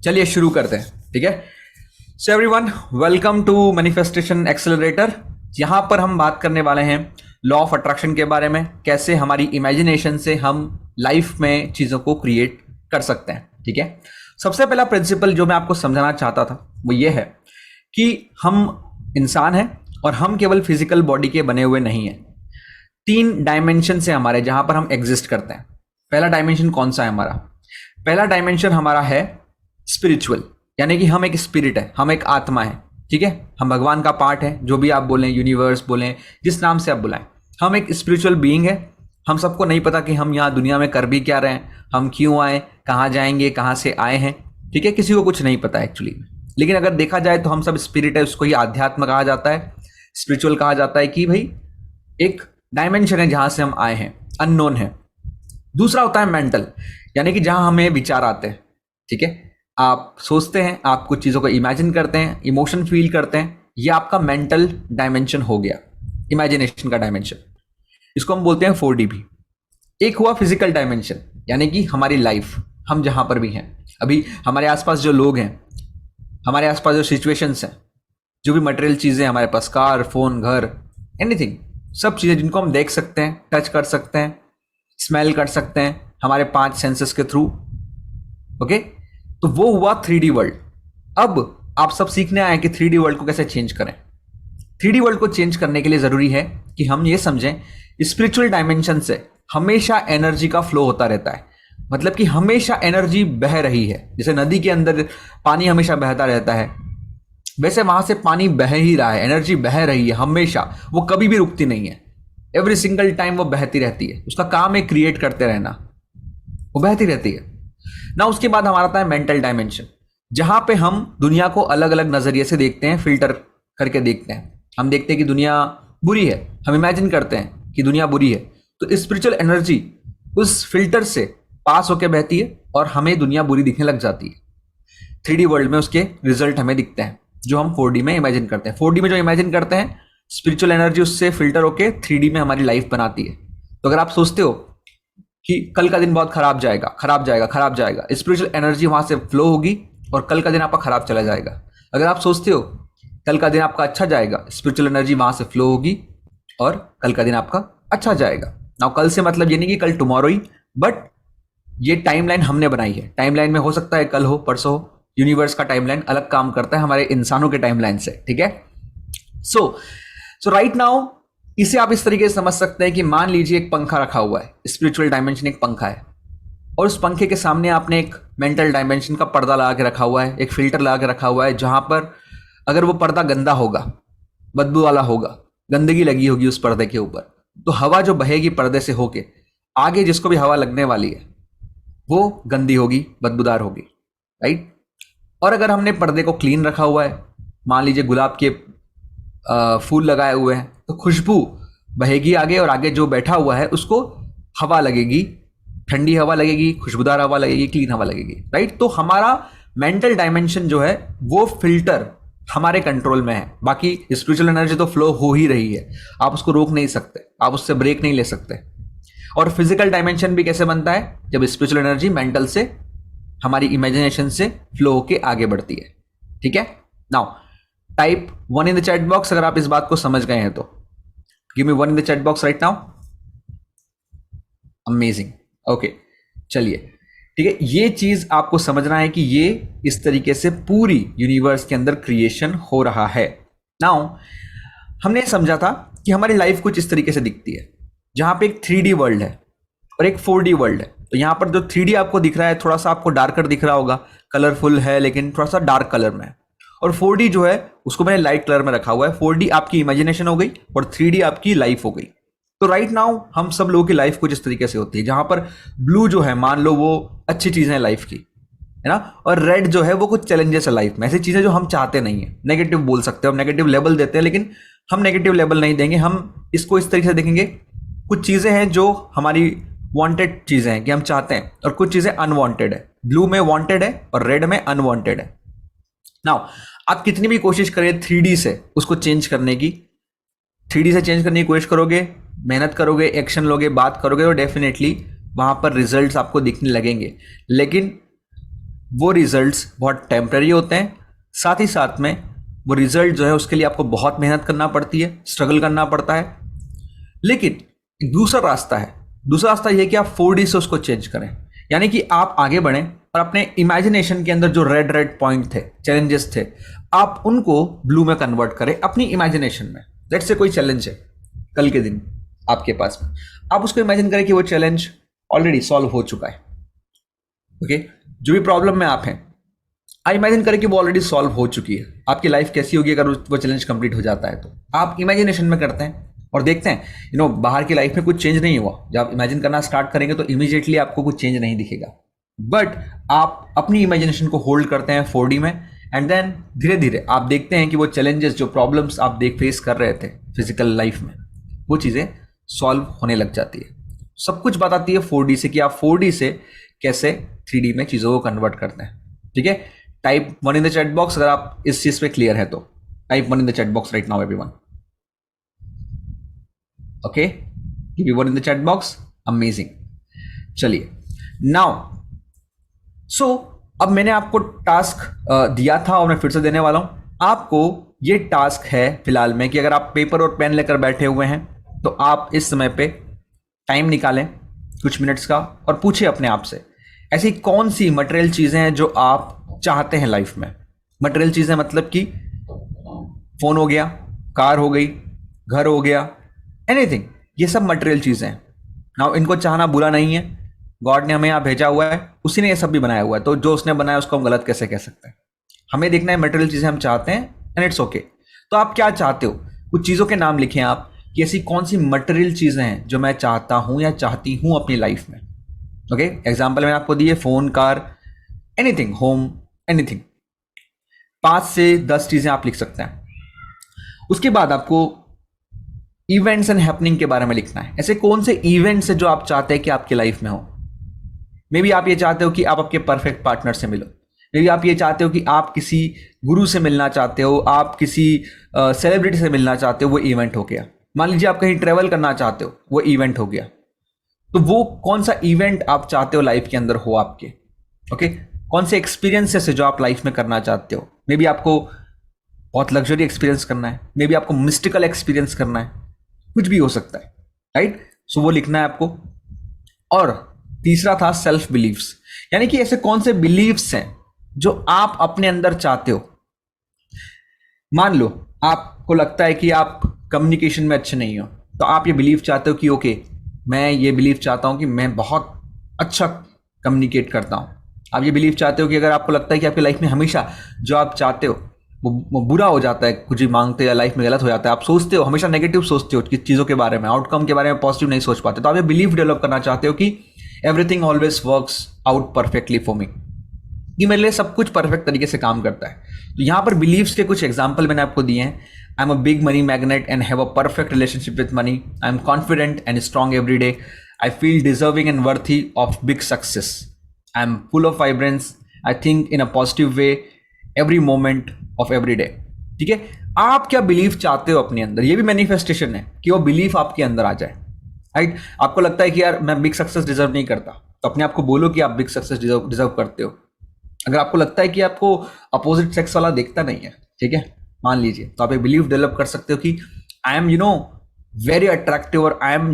चलिए शुरू करते हैं। ठीक है, so everyone, welcome to manifestation accelerator. यहाँ पर हम बात करने वाले हैं लॉ ऑफ अट्रैक्शन के बारे में, कैसे हमारी इमेजिनेशन से हम लाइफ में चीज़ों को क्रिएट कर सकते हैं। ठीक है, सबसे पहला प्रिंसिपल जो मैं आपको समझाना चाहता था वो ये है कि हम इंसान हैं और हम केवल फिजिकल बॉडी के बने हुए नहीं हैं। 3 डायमेंशन से हमारे जहाँ पर हम एग्जिस्ट करते हैं। पहला डायमेंशन कौन सा है हमारा? पहला डायमेंशन हमारा है स्पिरिचुअल, यानी कि हम एक स्पिरिट है, हम एक आत्मा है। ठीक है, हम भगवान का पार्ट है, जो भी आप बोलें, यूनिवर्स बोलें, जिस नाम से आप बुलाएं, हम एक स्पिरिचुअल बीइंग है। हम सबको नहीं पता कि हम यहाँ दुनिया में कर भी क्या रहे हैं, हम क्यों आए, कहाँ जाएंगे, कहाँ से आए हैं। ठीक है, किसी को कुछ नहीं पता एक्चुअली। लेकिन अगर देखा जाए तो हम सब स्पिरिट है, उसको ही आध्यात्म कहा जाता है, स्पिरिचुअल कहा जाता है कि भाई एक डायमेंशन है जहाँ से हम आए हैं, अननोन है। दूसरा होता है मेंटल, यानी कि जहाँ हमें विचार आते हैं। ठीक है, आप सोचते हैं, आप कुछ चीज़ों को इमेजिन करते हैं, इमोशन फील करते हैं, ये आपका मेंटल डायमेंशन हो गया, इमेजिनेशन का डायमेंशन। इसको हम बोलते हैं 4D भी। एक हुआ फिजिकल डायमेंशन, यानी कि हमारी लाइफ, हम जहाँ पर भी हैं अभी, हमारे आसपास जो लोग हैं, हमारे आसपास जो सिचुएशंस हैं, जो भी मटेरियल चीज़ें हमारे पास, कार, फोन, घर, एनीथिंग, सब चीज़ें जिनको हम देख सकते हैं, टच कर सकते हैं, स्मेल कर सकते हैं हमारे 5 सेंसेस के थ्रू। ओके, तो वो हुआ 3D वर्ल्ड। अब आप सब सीखने आए कि 3D वर्ल्ड को कैसे चेंज करें। 3D वर्ल्ड को चेंज करने के लिए ज़रूरी है कि हम ये समझें, स्पिरिचुअल डायमेंशन से हमेशा एनर्जी का फ्लो होता रहता है। मतलब कि हमेशा एनर्जी बह रही है। जैसे नदी के अंदर पानी हमेशा बहता रहता है, वैसे वहां से पानी बह ही रहा है, एनर्जी बह रही है हमेशा, वो कभी भी रुकती नहीं है। एवरी सिंगल टाइम वो बहती रहती है, उसका काम है क्रिएट करते रहना, वो बहती रहती है ना। उसके बाद हमारा आता है मेंटल डायमेंशन, जहां पे हम दुनिया को अलग अलग नजरिए से देखते हैं, फिल्टर करके देखते हैं। हम देखते हैं कि दुनिया बुरी है, हम इमेजिन करते हैं कि दुनिया बुरी है, तो स्पिरिचुअल एनर्जी उस फिल्टर से पास होकर बहती है और हमें दुनिया बुरी दिखने लग जाती है। 3D वर्ल्ड में उसके रिजल्ट हमें दिखते हैं जो हम 4D में इमेजिन करते हैं। 4D में जो इमेजिन करते हैं, स्पिरिचुअल एनर्जी उससे फिल्टर होके 3D में हमारी लाइफ बनाती है। तो अगर आप सोचते हो कि कल का दिन बहुत खराब जाएगा, खराब जाएगा, खराब जाएगा, स्पिरिचुअल एनर्जी वहां से फ्लो होगी और कल का दिन आपका खराब चला जाएगा। अगर आप सोचते हो कल का दिन आपका अच्छा जाएगा, स्पिरिचुअल एनर्जी वहां से फ्लो होगी और कल का दिन आपका अच्छा जाएगा। ना कल से मतलब ये नहीं कि कल टुमारो ही, बट ये टाइमलाइन हमने बनाई है। टाइमलाइन में हो सकता है कल हो, परसों हो, यूनिवर्स का टाइमलाइन अलग काम करता है हमारे इंसानों के टाइमलाइन से। ठीक है, सो राइट नाउ इसे आप इस तरीके से समझ सकते हैं कि मान लीजिए एक पंखा रखा हुआ है, स्पिरिचुअल डायमेंशन एक पंखा है, और उस पंखे के सामने आपने एक मेंटल डायमेंशन का पर्दा लगा के रखा हुआ है, एक फिल्टर लगा के रखा हुआ है, जहां पर अगर वो पर्दा गंदा होगा, बदबू वाला होगा, गंदगी लगी होगी उस पर्दे के ऊपर, तो हवा जो बहेगी पर्दे से होके आगे जिसको भी हवा लगने वाली है वो गंदी होगी, बदबूदार होगी, राइट। और अगर हमने पर्दे को क्लीन रखा हुआ है, मान लीजिए गुलाब के फूल लगाए हुए हैं, तो खुशबू बहेगी आगे, और आगे जो बैठा हुआ है उसको हवा लगेगी, ठंडी हवा लगेगी, खुशबूदार हवा लगेगी, क्लीन हवा लगेगी, राइट। तो हमारा मेंटल डायमेंशन जो है वो फिल्टर हमारे कंट्रोल में है। बाकी स्पिरिचुअल एनर्जी तो फ्लो हो ही रही है, आप उसको रोक नहीं सकते, आप उससे ब्रेक नहीं ले सकते। और फिजिकल डायमेंशन भी कैसे बनता है? जब स्पिरिचुअल एनर्जी मेंटल से, हमारी इमेजिनेशन से फ्लो होके आगे बढ़ती है। ठीक है, now type 1 in the chat box अगर आप इस बात को समझ गए हैं तो। Give me 1 in the chat box right now. Amazing, okay, चलिए ठीक है। ये चीज आपको समझना है कि ये इस तरीके से पूरी यूनिवर्स के अंदर क्रिएशन हो रहा है। नाउ हमने समझा था कि हमारी लाइफ कुछ इस तरीके से दिखती है, जहां पे एक 3D वर्ल्ड है और एक 4D वर्ल्ड है। तो यहां पर जो 3D आपको दिख रहा है थोड़ा सा आपको डार्कर दिख रहा होगा, कलरफुल है लेकिन थोड़ा सा डार्क कलर में है। और 4D जो है उसको मैंने लाइट कलर में रखा हुआ है। 4D आपकी इमेजिनेशन हो गई और 3D आपकी लाइफ हो गई। तो राइट नाउ हम सब लोगों की लाइफ कुछ इस तरीके से होती है, जहां पर ब्लू जो है मान लो वो अच्छी चीजें हैं लाइफ की, है ना, और रेड जो है वो कुछ चैलेंजेस है लाइफ में, ऐसी चीजें जो हम चाहते नहीं है, नेगेटिव बोल सकते हो, हम नेगेटिव लेबल देते हैं, लेकिन हम नेगेटिव लेबल नहीं देंगे, हम इसको इस तरीके से देखेंगे। कुछ चीजें हैं जो हमारी वांटेड चीजें हैं कि हम चाहते हैं, और कुछ चीजें अनवांटेड है। ब्लू में वांटेड है और रेड में अनवांटेड है। नाउ आप कितनी भी कोशिश करें 3D से उसको चेंज करने की, 3D से चेंज करने की कोशिश करोगे, मेहनत करोगे, एक्शन लोगे, बात करोगे, तो डेफिनेटली वहां पर रिजल्ट्स आपको दिखने लगेंगे। लेकिन वो रिजल्ट्स बहुत टेम्पररी होते हैं, साथ ही साथ में वो रिजल्ट जो है उसके लिए आपको बहुत मेहनत करना पड़ती है, स्ट्रगल करना पड़ता है। लेकिन एक दूसरा रास्ता है, दूसरा रास्ता यह कि आप 4D से उसको चेंज करें, यानी कि आप आगे बढ़ें और अपने इमेजिनेशन के अंदर जो रेड रेड पॉइंट थे, चैलेंजेस थे, आप उनको ब्लू में कन्वर्ट करें अपनी इमेजिनेशन में। लेट्स से कोई चैलेंज है कल के दिन आपके पास में, आप उसको इमेजिन करें कि वो चैलेंज ऑलरेडी सॉल्व हो चुका है। ओके, जो भी प्रॉब्लम में आप हैं, आप इमेजिन करें कि वो ऑलरेडी सॉल्व हो चुकी है। आपकी लाइफ कैसी होगी अगर वो चैलेंज कंप्लीट हो जाता है? तो आप इमेजिनेशन में करते हैं और देखते हैं बाहर की लाइफ में कुछ चेंज नहीं हुआ। जब आप इमेजिन करना स्टार्ट करेंगे तो इमीडिएटली आपको कुछ चेंज नहीं दिखेगा, बट आप अपनी इमेजिनेशन को होल्ड करते हैं 4D में, एंड देन धीरे धीरे आप देखते हैं कि वो चैलेंजेस, जो प्रॉब्लम्स आप फेस कर रहे थे फिजिकल लाइफ में, वो चीज़ें सॉल्व होने लग जाती है। सब कुछ बताती है 4D से कि आप 4D से कैसे 3D में चीज़ों को कन्वर्ट करते हैं। ठीक है, type 1 in the chat box अगर आप इस चीज़ पे क्लियर है तो। Type 1 in the chat box right now everyone. Okay, give me 1 in the chat box. Amazing. चलिए नाउ अब मैंने आपको टास्क दिया था और मैं फिर से देने वाला हूं आपको। ये टास्क है फिलहाल में कि अगर आप पेपर और पेन लेकर बैठे हुए हैं तो आप इस समय पे टाइम निकालें कुछ मिनट्स का और पूछिए अपने आप से, ऐसी कौन सी मटेरियल चीज़ें हैं जो आप चाहते हैं लाइफ में। मटेरियल चीज़ें मतलब कि फ़ोन हो गया, कार हो गई, घर हो गया, एनीथिंग, ये सब मटेरियल चीज़ें हैं। नाउ इनको चाहना बुरा नहीं है, गॉड ने हमें यहाँ भेजा हुआ है, उसी ने ये सब भी बनाया हुआ है, तो जो उसने बनाया उसको हम गलत कैसे कह सकते हैं। हमें देखना है मटेरियल चीज़ें हम चाहते हैं एंड इट्स ओके। तो आप क्या चाहते हो, कुछ चीज़ों के नाम लिखें आप कि ऐसी कौन सी मटेरियल चीज़ें हैं जो मैं चाहता हूँ या चाहती हूँ अपनी लाइफ में। ओके, एग्जाम्पल मैंने आपको दिए, phone, car, anything, home, anything. 5 से 10 चीज़ें आप लिख सकते हैं। उसके बाद आपको इवेंट्स एंड हैपनिंग के बारे में लिखना है। ऐसे कौन से इवेंट्स है जो आप चाहते हैं कि आपकी लाइफ में हो। मे बी आप ये चाहते हो कि आप आपके परफेक्ट पार्टनर से मिलो, मे बी आप ये चाहते हो कि आप किसी गुरु से मिलना चाहते हो, आप किसी सेलिब्रिटी से मिलना चाहते हो, वो इवेंट हो गया। मान लीजिए आप कहीं ट्रेवल करना चाहते हो, वो इवेंट हो गया। तो वो कौन सा इवेंट आप चाहते हो लाइफ के अंदर हो आपके। ओके, कौन से एक्सपीरियंसेस है जो आप लाइफ में करना चाहते हो। मे बी आपको बहुत लग्जरी एक्सपीरियंस करना है, मे बी आपको मिस्टिकल एक्सपीरियंस करना है, कुछ भी हो सकता है, राइट। सो वो लिखना है आपको। और तीसरा था सेल्फ बिलीव्स, यानी कि ऐसे कौन से बिलीव्स हैं जो आप अपने अंदर चाहते हो। मान लो आपको लगता है कि आप कम्युनिकेशन में अच्छे नहीं हो, तो आप ये बिलीव चाहते हो कि ओके, मैं ये बिलीव चाहता हूं कि मैं बहुत अच्छा कम्युनिकेट करता हूं। आप ये बिलीव चाहते हो कि अगर आपको लगता है कि आपकी लाइफ में हमेशा जो आप चाहते हो वो बुरा हो जाता है, कुछ भी मांगते या लाइफ में गलत हो जाता है, आप सोचते हो, हमेशा नेगेटिव सोचते हो किस चीज़ों के बारे में, आउटकम के बारे में पॉजिटिव नहीं सोच पाते, तो आप ये बिलीव डेवलप करना चाहते हो कि everything always works out perfectly for me, कि मेरे लिए सब कुछ परफेक्ट तरीके से काम करता है। तो यहाँ पर बिलीव्स के कुछ एग्जाम्पल मैंने आपको दिए हैं। I am a big money magnet and have a perfect relationship with money. I am confident and strong every day. I feel deserving and worthy of big success. I am full of vibrance. I think in a positive way every moment of every day. ठीक है, आप क्या belief चाहते हो अपने अंदर, ये भी मैनिफेस्टेशन है कि वो बिलीफ आपके अंदर आ जाए, राइट। आपको लगता है कि यार मैं बिग सक्सेस डिजर्व नहीं करता, तो अपने आप को बोलो कि आप बिग सक्सेस डिजर्व करते हो। अगर आपको लगता है कि आपको अपोजिट सेक्स वाला देखता नहीं है, ठीक है, मान लीजिए, तो आप एक बिलीफ डेवलप कर सकते हो कि आई एम वेरी अट्रैक्टिव, और I am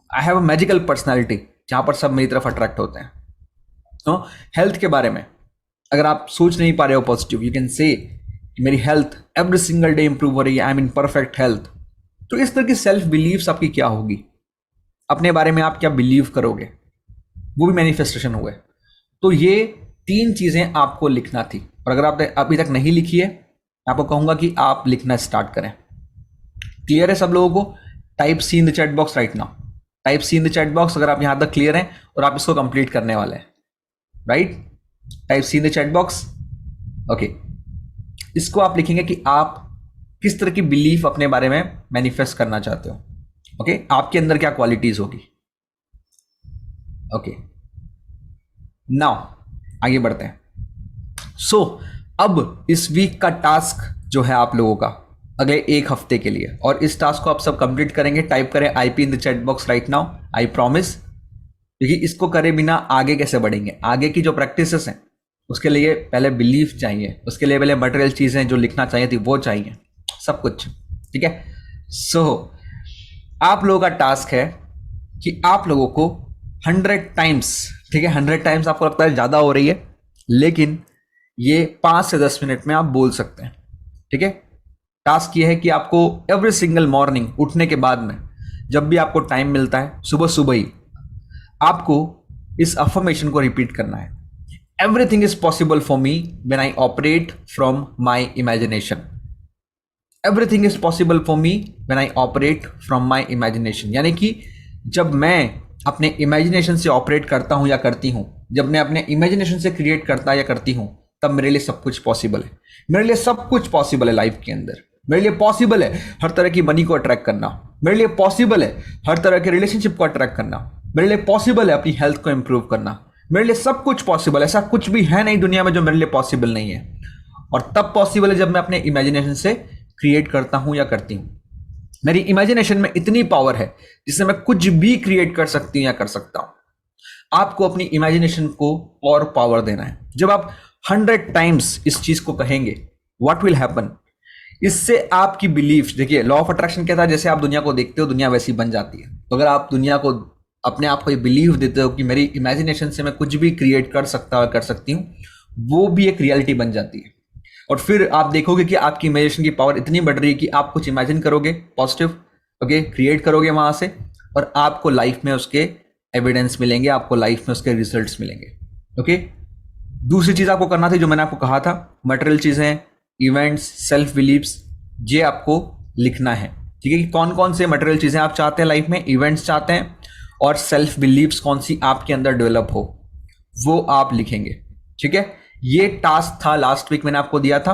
I have a magical personality, जहां पर सब मेरी तरफ अट्रैक्ट होते हैं। तो हेल्थ के बारे में अगर आप सोच नहीं पा रहे हो पॉजिटिव, यू कैन से मेरी health every single day improve हो रही है, I am in perfect health. तो इस तरह की सेल्फ बिलीव्स आपकी क्या होगी, अपने बारे में आप क्या बिलीव करोगे, वो भी मैनिफेस्टेशन हुआ है। तो ये 3 चीजें आपको लिखना थी, और अगर आपने अभी तक नहीं लिखी है, मैं आपको कहूंगा कि आप लिखना स्टार्ट करें। क्लियर है सब लोगों को? Type C in the chat box right now. Type C in the chat box अगर आप यहां तक क्लियर हैं और आप इसको कंप्लीट करने वाले हैं, right. Type C in the chat box. Okay, इसको आप लिखेंगे कि आप किस तरह की बिलीफ अपने बारे में मैनिफेस्ट करना चाहते हो। ओके, आपके अंदर क्या क्वालिटीज होगी। ओके, नाउ आगे बढ़ते हैं। अब इस वीक का टास्क जो है आप लोगों का अगले 1 हफ्ते के लिए, और इस टास्क को आप सब कंप्लीट करेंगे। टाइप करें IP in the chat box right now. I promise क्योंकि इसको करे बिना आगे कैसे बढ़ेंगे। आगे की जो प्रैक्टिसेस हैं उसके लिए पहले बिलीफ चाहिए, उसके लिए पहले मटेरियल चीजें जो लिखना चाहिए थी वो चाहिए, सब कुछ। ठीक है। सो आप लोगों का टास्क है कि आप लोगों को 100 टाइम्स, ठीक है, 100 टाइम्स आपको लगता है ज्यादा हो रही है, लेकिन ये 5 से 10 मिनट में आप बोल सकते हैं। ठीक है। टास्क ये है कि आपको एवरी सिंगल मॉर्निंग उठने के बाद में, जब भी आपको टाइम मिलता है, सुबह सुबह ही आपको इस अफर्मेशन को रिपीट करना है। Everything is possible for me when I operate from my imagination. Everything is possible for me when I operate from my imagination, यानी कि जब मैं अपने इमेजिनेशन से ऑपरेट करता हूं या करती हूं, जब मैं अपने इमेजिनेशन से क्रिएट करता या करती हूं, तब मेरे लिए सब कुछ पॉसिबल है। मेरे लिए सब कुछ पॉसिबल है लाइफ के अंदर। मेरे लिए पॉसिबल है हर तरह की मनी को अट्रैक्ट करना। मेरे लिए पॉसिबल है हर तरह के रिलेशनशिप को अट्रैक्ट करना। मेरे लिए पॉसिबल है अपनी हेल्थ को इंप्रूव करना। मेरे लिए सब कुछ पॉसिबल है। ऐसा कुछ भी है नहीं दुनिया में जो मेरे लिए पॉसिबल नहीं है। और तब पॉसिबल है जब मैं अपने इमेजिनेशन से क्रिएट करता हूं या करती हूं। मेरी इमेजिनेशन में इतनी पावर है जिससे मैं कुछ भी क्रिएट कर सकती हूं या कर सकता हूं। आपको अपनी इमेजिनेशन को और पावर देना है। जब आप 100 टाइम्स इस चीज को कहेंगे, व्हाट विल हैपन, इससे आपकी बिलीफ, देखिए लॉ ऑफ अट्रैक्शन कहता है जैसे आप दुनिया को देखते हो दुनिया वैसी बन जाती है। तो अगर आप दुनिया को, अपने आप को ये बिलीव देते हो कि मेरी इमेजिनेशन से मैं कुछ भी क्रिएट कर सकता और कर सकती हूँ, वो भी एक रियलिटी बन जाती है। और फिर आप देखोगे कि आपकी इमेजिनेशन की पावर इतनी बढ़ रही है कि आप कुछ इमेजिन करोगे पॉजिटिव, ओके, क्रिएट करोगे वहां से, और आपको लाइफ में उसके एविडेंस मिलेंगे, आपको लाइफ में उसके रिजल्ट्स मिलेंगे। ओके। दूसरी चीज आपको करना थी जो मैंने आपको कहा था, मटेरियल चीजें, इवेंट्स, सेल्फ बिलीव्स, ये आपको लिखना है। ठीक है कि कौन कौन से मटेरियल चीजें आप चाहते हैं लाइफ में, इवेंट्स चाहते हैं, और सेल्फ बिलीव्स कौन सी आपके अंदर डेवलप हो, वो आप लिखेंगे। ठीक है। ये टास्क था लास्ट वीक मैंने आपको दिया था,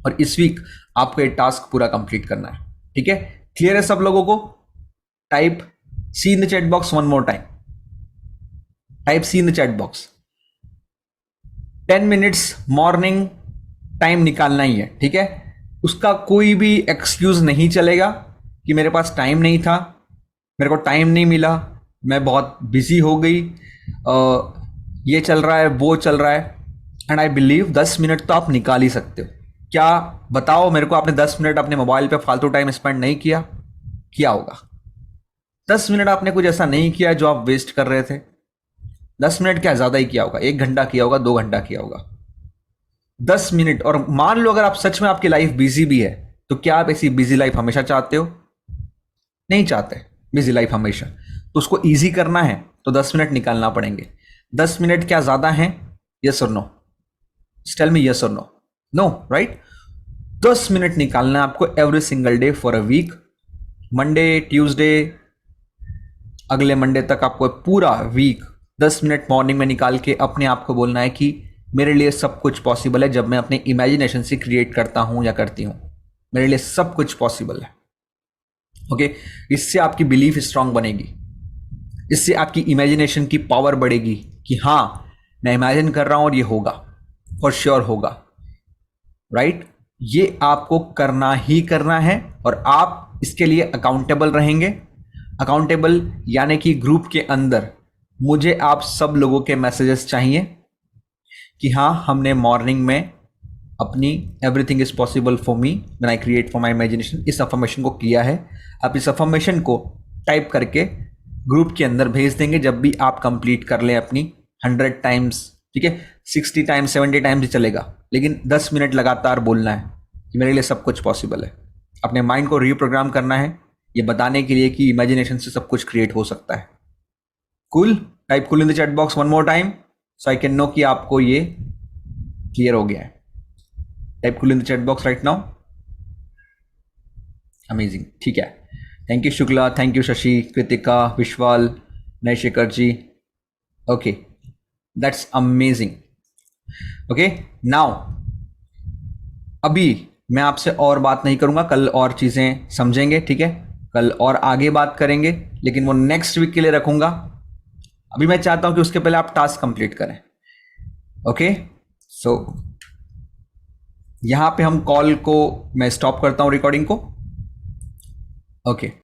और इस वीक आपको ये टास्क पूरा कंप्लीट करना है। ठीक है। क्लियर है सब लोगों को? Type C in the chat box one more time. Type C in the chat box. 10 minutes morning time निकालना ही है। ठीक है। उसका कोई भी एक्सक्यूज नहीं चलेगा कि मेरे पास टाइम नहीं था, मेरे को टाइम नहीं मिला, मैं बहुत बिजी हो गई, ये चल रहा है वो चल रहा है। एंड आई बिलीव 10 मिनट तो आप निकाल ही सकते हो। क्या बताओ मेरे को, आपने 10 मिनट अपने मोबाइल पे फालतू टाइम स्पेंड नहीं किया? किया होगा। 10 मिनट आपने कुछ ऐसा नहीं किया जो आप वेस्ट कर रहे थे। 10 मिनट क्या ज्यादा ही किया होगा, 1 घंटा किया होगा, 2 घंटा किया होगा। 10 मिनट। और मान लो अगर आप सच में आपकी लाइफ बिजी भी है, तो क्या आप ऐसी बिजी लाइफ हमेशा चाहते हो? नहीं चाहते बिजी लाइफ हमेशा। तो उसको इजी करना है तो 10 मिनट निकालना पड़ेंगे। 10 मिनट क्या ज्यादा है? यस और नो? टेल मी यस और नो। No, right? 10 मिनट निकालना है आपको every single day for a week. Monday, Tuesday, अगले मंडे तक आपको पूरा वीक 10 मिनट मॉर्निंग में निकाल के अपने आप को बोलना है कि मेरे लिए सब कुछ पॉसिबल है जब मैं अपने इमेजिनेशन से क्रिएट करता हूं या करती हूं। मेरे लिए सब कुछ पॉसिबल है। ओके। इससे आपकी बिलीफ स्ट्रांग बनेगी, इससे आपकी इमेजिनेशन की पावर बढ़ेगी कि हाँ मैं इमेजिन कर रहा हूं और ये होगा, फॉर श्योर होगा। राइट? ये आपको करना ही करना है, और आप इसके लिए अकाउंटेबल रहेंगे। अकाउंटेबल यानी कि ग्रुप के अंदर मुझे आप सब लोगों के मैसेजेस चाहिए कि हाँ हमने मॉर्निंग में अपनी everything is possible for me when I create for my imagination, इस अफर्मेशन को किया है। आप इस अफर्मेशन को टाइप करके ग्रुप के अंदर भेज देंगे जब भी आप कंप्लीट कर लें अपनी 100 टाइम्स। ठीक है। 60 टाइम्स, 70 टाइम्स ही चलेगा, लेकिन 10 मिनट लगातार बोलना है कि मेरे लिए सब कुछ पॉसिबल है। अपने माइंड को रीप्रोग्राम करना है ये बताने के लिए कि इमेजिनेशन से सब कुछ क्रिएट हो सकता है। Cool? Type cool in the chat box one more time so I can know कि आपको ये क्लियर हो गया है। Type cool in the chat box right now. Amazing. ठीक है। Thank you Shukla, thank you Shashi, Kritika, Vishwal, Nayshekhar ji. Okay, that's amazing. Okay, now अभी मैं आपसे और बात नहीं करूंगा, कल और चीजें समझेंगे। ठीक है। कल और आगे बात करेंगे, लेकिन वो नेक्स्ट वीक के लिए रखूंगा। अभी मैं चाहता हूं कि उसके पहले आप टास्क कंप्लीट करें। ओके। सो यहां पे हम कॉल को मैं स्टॉप करता हूं, रिकॉर्डिंग को। ओके।